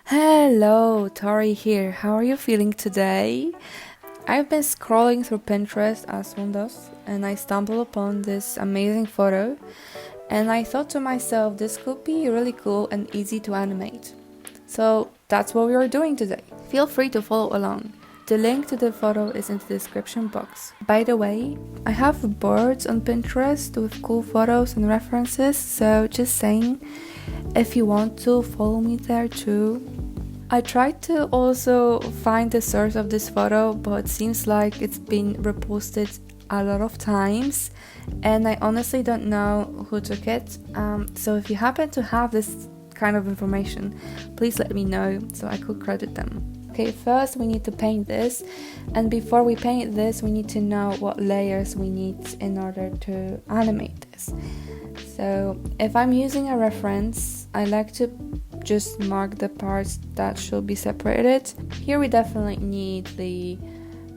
Hello, Tori here. How are you feeling today? I've been scrolling through Pinterest as one does, and I stumbled upon this amazing photo, and I thought to myself, this could be really cool and easy to animate. So that's what we are doing today. Feel free to follow along. The link to the photo is in the description box. By the way, I have boards on Pinterest with cool photos and references, so just saying, if you want to follow me there too. I tried to also find the source of this photo, but it seems like it's been reposted a lot of times, and I honestly don't know who took it. So if you happen to have this kind of information, please let me know so I could credit them. Okay, first we need to paint this, and before we paint this we need to know what layers we need in order to animate this. So if I'm using a reference, I like to just mark the parts that should be separated. Here we definitely need the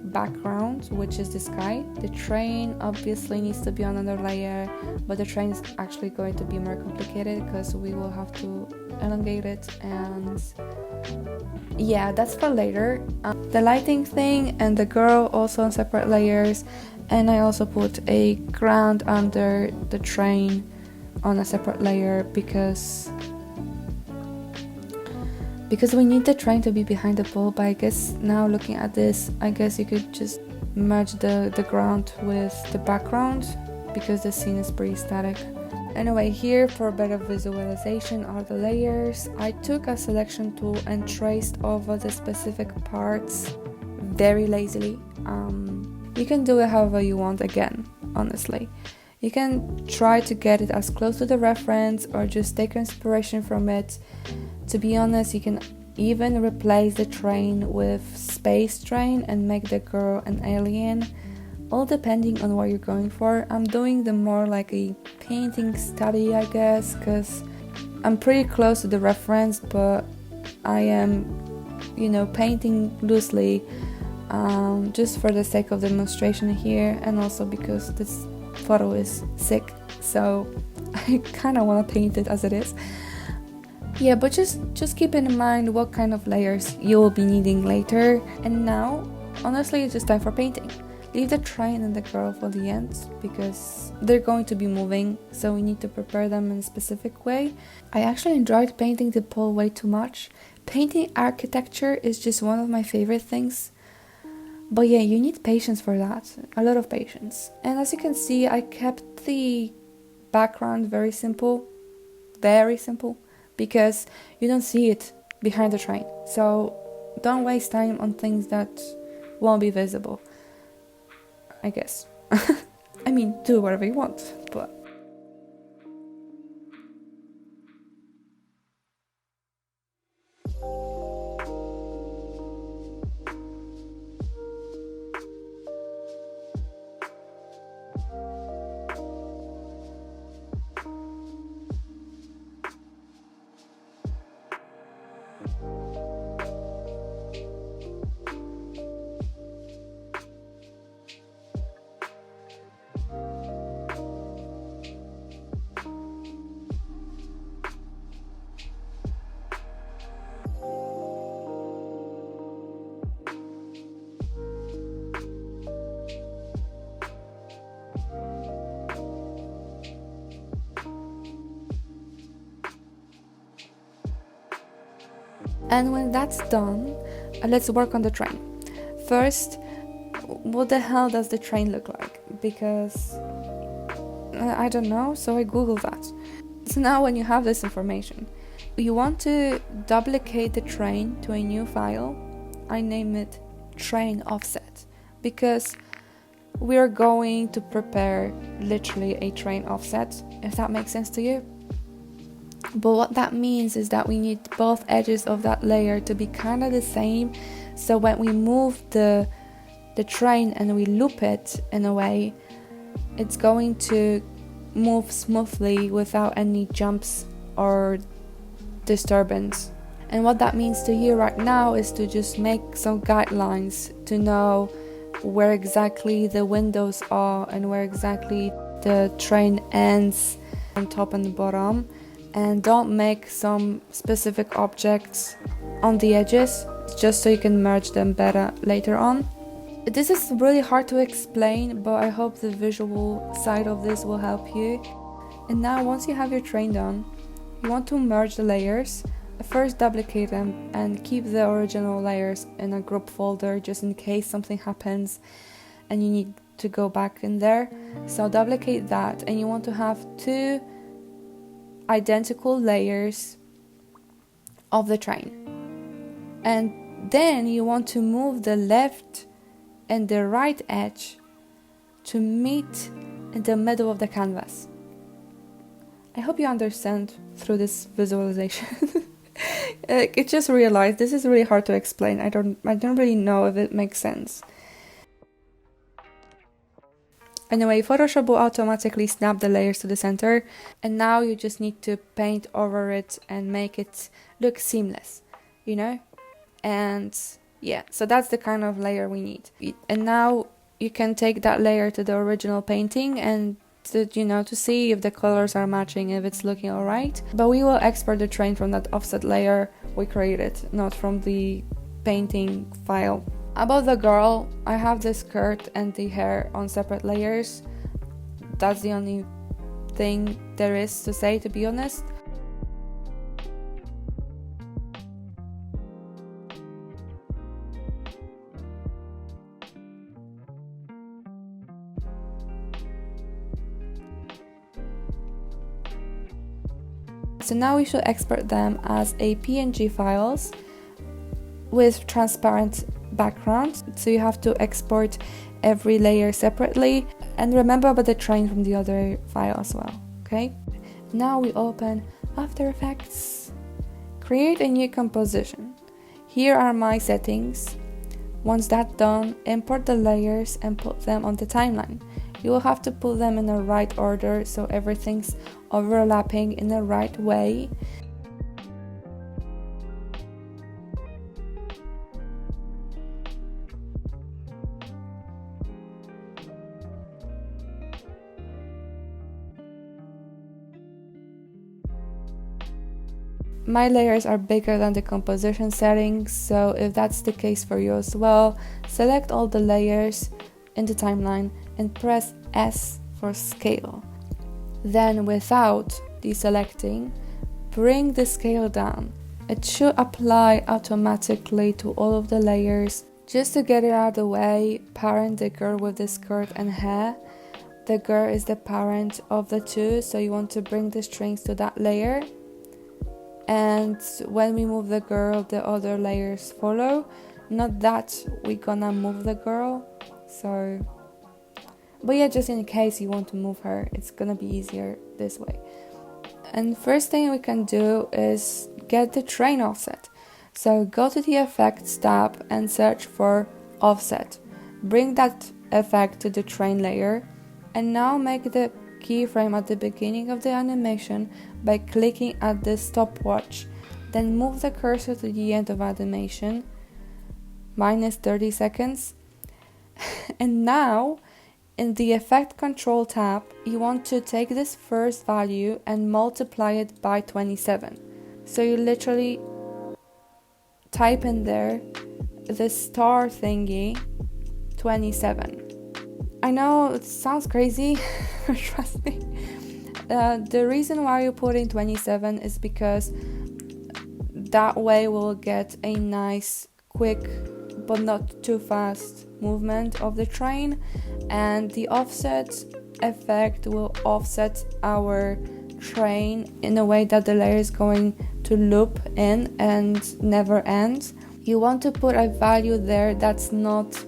background, which is the sky. The train obviously needs to be on another layer, but the train is actually going to be more complicated because we will have to elongate it, and yeah, that's for later. The lighting thing and the girl also on separate layers, and I also put a ground under the train on a separate layer because we need the train to be behind the pole. But I guess now looking at this, I guess you could just merge the ground with the background because the scene is pretty static. Anyway, here for better visualization are the layers. I took a selection tool and traced over the specific parts very lazily. You can do it however you want again, honestly. You can try to get it as close to the reference or just take inspiration from it. To be honest, you can even replace the train with space train and make the girl an alien, all depending on what you're going for. I'm doing the more like a painting study, I guess, because I'm pretty close to the reference, but I am, painting loosely just for the sake of demonstration here, and also because this photo is sick, so I kind of want to paint it as it is. Yeah, but just keep in mind what kind of layers you will be needing later. And now, honestly, it's just time for painting. Leave the train and the girl for the end because they're going to be moving, so we need to prepare them in a specific way. I actually enjoyed painting the pole way too much. Painting architecture is just one of my favorite things. But yeah, you need patience for that, a lot of patience. And as you can see, I kept the background very simple, because you don't see it behind the train. So don't waste time on things that won't be visible, I guess. I mean, do whatever you want, but and when that's done, let's work on the train. First, what the hell does the train look like? Because I don't know, so I googled that. So now when you have this information, you want to duplicate the train to a new file. I name it train offset because we're going to prepare literally a train offset, if that makes sense to you. But what that means is that we need both edges of that layer to be kind of the same, so when we move the train and we loop it in a way, it's going to move smoothly without any jumps or disturbance. And what that means to you right now is to just make some guidelines to know where exactly the windows are and where exactly the train ends on top and the bottom, and don't make some specific objects on the edges, just so you can merge them better later on. This is really hard to explain, but I hope the visual side of this will help you. And now once you have your train done, you want to merge the layers. First duplicate them and keep the original layers in a group folder just in case something happens and you need to go back in there. So duplicate that, and you want to have 2 identical layers of the train. And then you want to move the left and the right edge to meet in the middle of the canvas. I hope you understand through this visualization. I just realized this is really hard to explain. I don't really know if it makes sense. Anyway, Photoshop will automatically snap the layers to the center, and now you just need to paint over it and make it look seamless, you know? And yeah, so that's the kind of layer we need. And now you can take that layer to the original painting and to see if the colors are matching, if it's looking alright. But we will export the train from that offset layer we created, not from the painting file. About the girl, I have the skirt and the hair on separate layers. That's the only thing there is to say, to be honest. So now we should export them as a PNG files with transparent background. So you have to export every layer separately, and remember about the train from the other file as well. Okay, now we open After Effects, create a new composition. Here are my settings. Once that's done, import the layers and put them on the timeline. You will have to put them in the right order so everything's overlapping in the right way. My layers are bigger than the composition settings, so if that's the case for you as well, select all the layers in the timeline and press S for scale. Then without deselecting, bring the scale down. It should apply automatically to all of the layers. Just to get it out of the way, parent the girl with the skirt and hair. The girl is the parent of the two, so you want to bring the strings to that layer. And when we move the girl, the other layers follow. Not that we're gonna move the girl, but yeah, just in case you want to move her, it's gonna be easier this way. And first thing we can do is get the train offset. So go to the Effects tab and search for Offset. Bring that effect to the train layer, and now make the keyframe at the beginning of the animation by clicking at the stopwatch. Then move the cursor to the end of animation, minus 30 seconds. And now, in the Effect Control tab, you want to take this first value and multiply it by 27. So you literally type in there the star thingy, 27. I know it sounds crazy, trust me. The reason why you put in 27 is because that way we'll get a nice, quick, but not too fast movement of the train, and the offset effect will offset our train in a way that the layer is going to loop in and never end. You want to put a value there that's not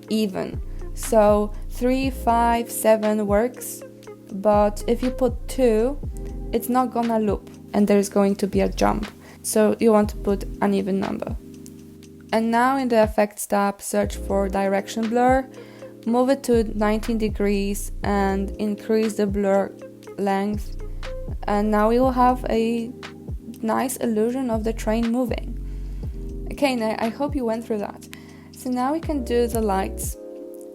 even. So 3, 5, 7 works, but if you put 2, it's not gonna loop and there's going to be a jump. So you want to put an even number. And now in the Effects tab, search for Direction Blur, move it to 19 degrees and increase the blur length. And now we will have a nice illusion of the train moving. Okay, now I hope you went through that. So now we can do the lights,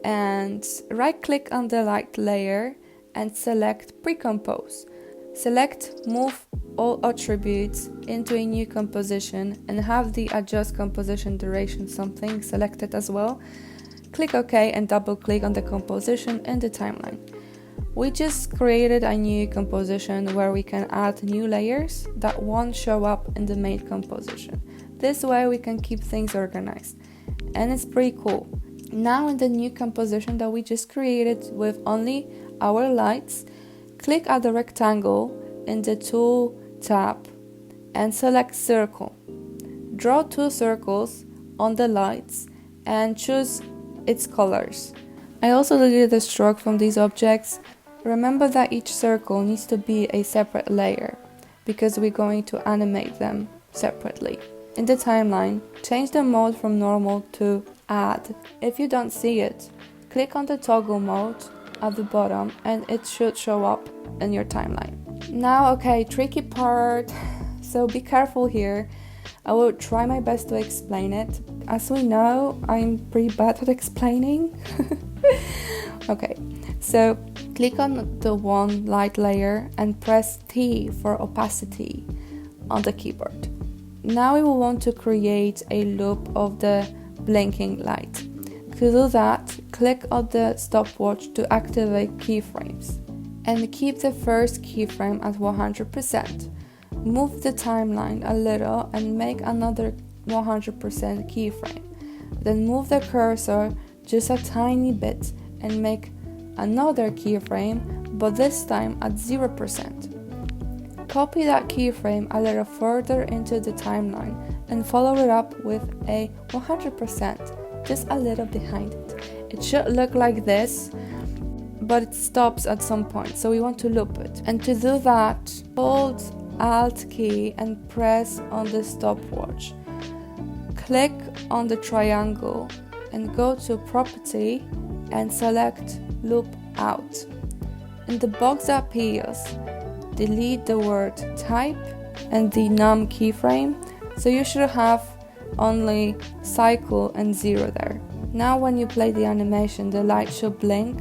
and right click on the light layer and select Pre-Compose. Select Move all attributes into a new composition and have the adjust composition duration something selected as well, click OK and double click on the composition in the timeline. We just created a new composition where we can add new layers that won't show up in the main composition. This way we can keep things organized, and it's pretty cool. Now in the new composition that we just created with only our lights, click at the rectangle in the Tool tab and select Circle. Draw 2 circles on the lights and choose its colors. I also deleted the stroke from these objects. Remember that each circle needs to be a separate layer because we're going to animate them separately. In the timeline, change the mode from normal to add. If you don't see it, click on the toggle mode at the bottom and it should show up in your timeline. Now, okay, tricky part, so be careful here. I will try my best to explain it. As we know, I'm pretty bad at explaining. Okay, so click on the one light layer and press T for opacity on the keyboard. Now we will want to create a loop of the blinking light. To do that, click on the stopwatch to activate keyframes and keep the first keyframe at 100%. Move the timeline a little and make another 100% keyframe. Then move the cursor just a tiny bit and make another keyframe, but this time at 0%. Copy that keyframe a little further into the timeline and follow it up with a 100%, just a little behind it. It should look like this, but it stops at some point, so we want to loop it. And to do that, hold Alt key and press on the stopwatch. Click on the triangle and go to Property and select Loop Out. In the box that appears, delete the word type and the num keyframe, so you should have only cycle and 0 there. Now when you play the animation, the light should blink.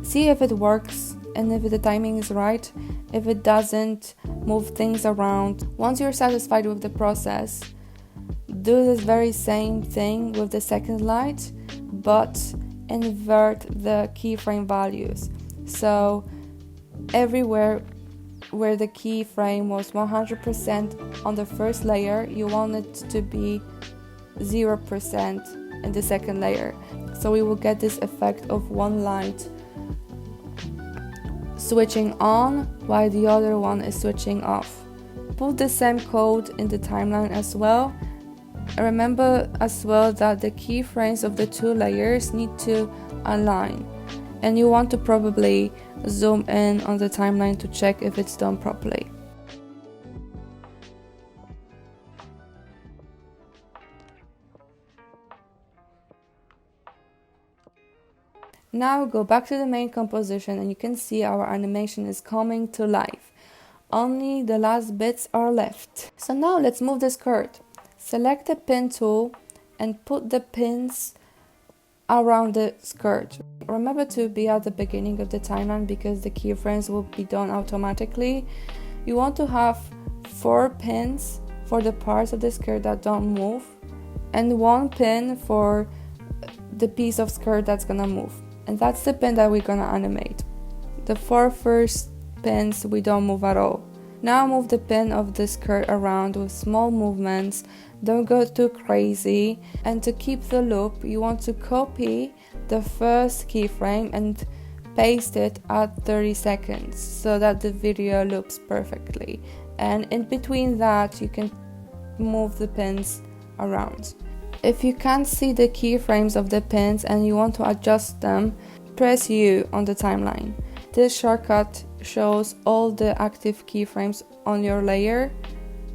See if it works and if the timing is right. If it doesn't, move things around. Once you're satisfied with the process, do this very same thing with the second light, but invert the keyframe values. So everywhere where the keyframe was 100% on the first layer, you want it to be 0% in the second layer. So we will get this effect of one light switching on while the other one is switching off. Put the same code in the timeline as well. Remember as well that the keyframes of the 2 layers need to align, and you want to probably zoom in on the timeline to check if it's done properly. Now go back to the main composition and you can see our animation is coming to life. Only the last bits are left. So now let's move the skirt. Select the pin tool and put the pins around the skirt. Remember to be at the beginning of the timeline because the keyframes will be done automatically. You want to have 4 pins for the parts of the skirt that don't move and 1 pin for the piece of skirt that's gonna move. And that's the pin that we're gonna animate. The 4 first pins we don't move at all. Now move the pin of the skirt around with small movements. Don't go too crazy. And to keep the loop, you want to copy the first keyframe and paste it at 30 seconds so that the video loops perfectly. And in between that, you can move the pins around. If you can't see the keyframes of the pins and you want to adjust them, press U on the timeline. This shortcut shows all the active keyframes on your layer.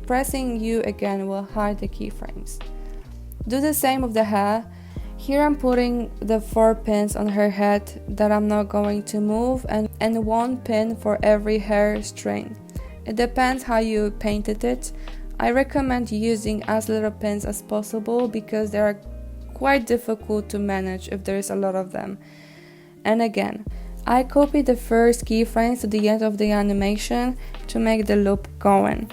Pressing U again will hide the keyframes. Do the same with the hair. Here I'm putting the 4 pins on her head that I'm not going to move and 1 pin for every hair string. It depends how you painted it. I recommend using as little pins as possible because they are quite difficult to manage if there is a lot of them. And again, I copied the first keyframes to the end of the animation to make the loop going.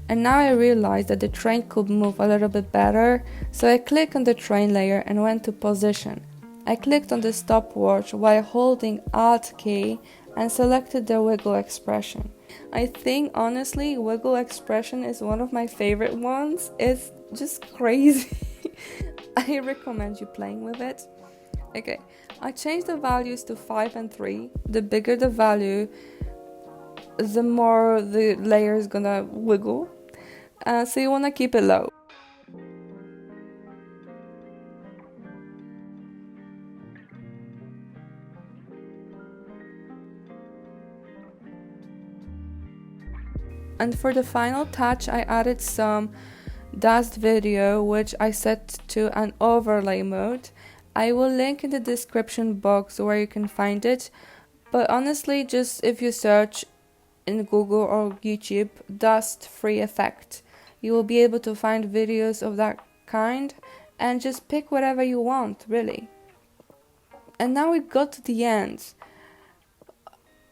And now I realized that the train could move a little bit better, so I clicked on the train layer and went to position. I clicked on the stopwatch while holding Alt key and selected the wiggle expression. I think honestly wiggle expression is one of my favorite ones. It's just crazy. I recommend you playing with it. Okay, I changed the values to 5 and 3. The bigger the value, the more the layer is gonna wiggle. So you wanna keep it low. And for the final touch, I added some dust video, which I set to an overlay mode. I will link in the description box where you can find it, but honestly, just if you search in Google or YouTube dust free effect, you will be able to find videos of that kind and just pick whatever you want, really. And now we got to the end,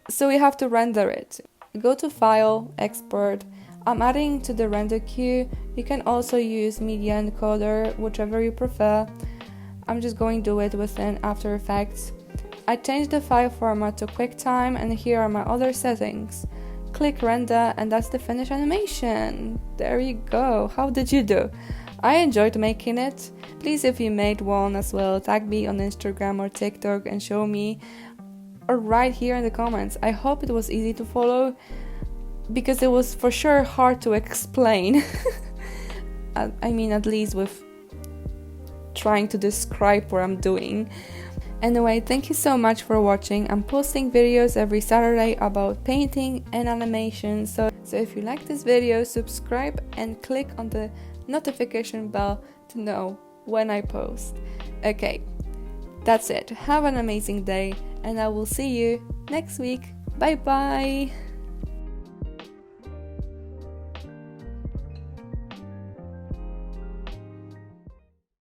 so we have to render it. Go to File, Export. I'm adding to the render queue. You can also use Media Encoder, whichever you prefer. I'm just going to do it within After Effects. I changed the file format to QuickTime, and here are my other settings. Click Render, and that's the finished animation. There you go. How did you do? I enjoyed making it. Please, if you made one as well, tag me on Instagram or TikTok and show me, or right here in the comments. I hope it was easy to follow, because it was for sure hard to explain. I mean, at least with trying to describe what I'm doing. Anyway, thank you so much for watching. I'm posting videos every Saturday about painting and animation, so if you like this video, subscribe and click on the notification bell to know when I post. Okay, that's it. Have an amazing day, and I will see you next week. Bye bye.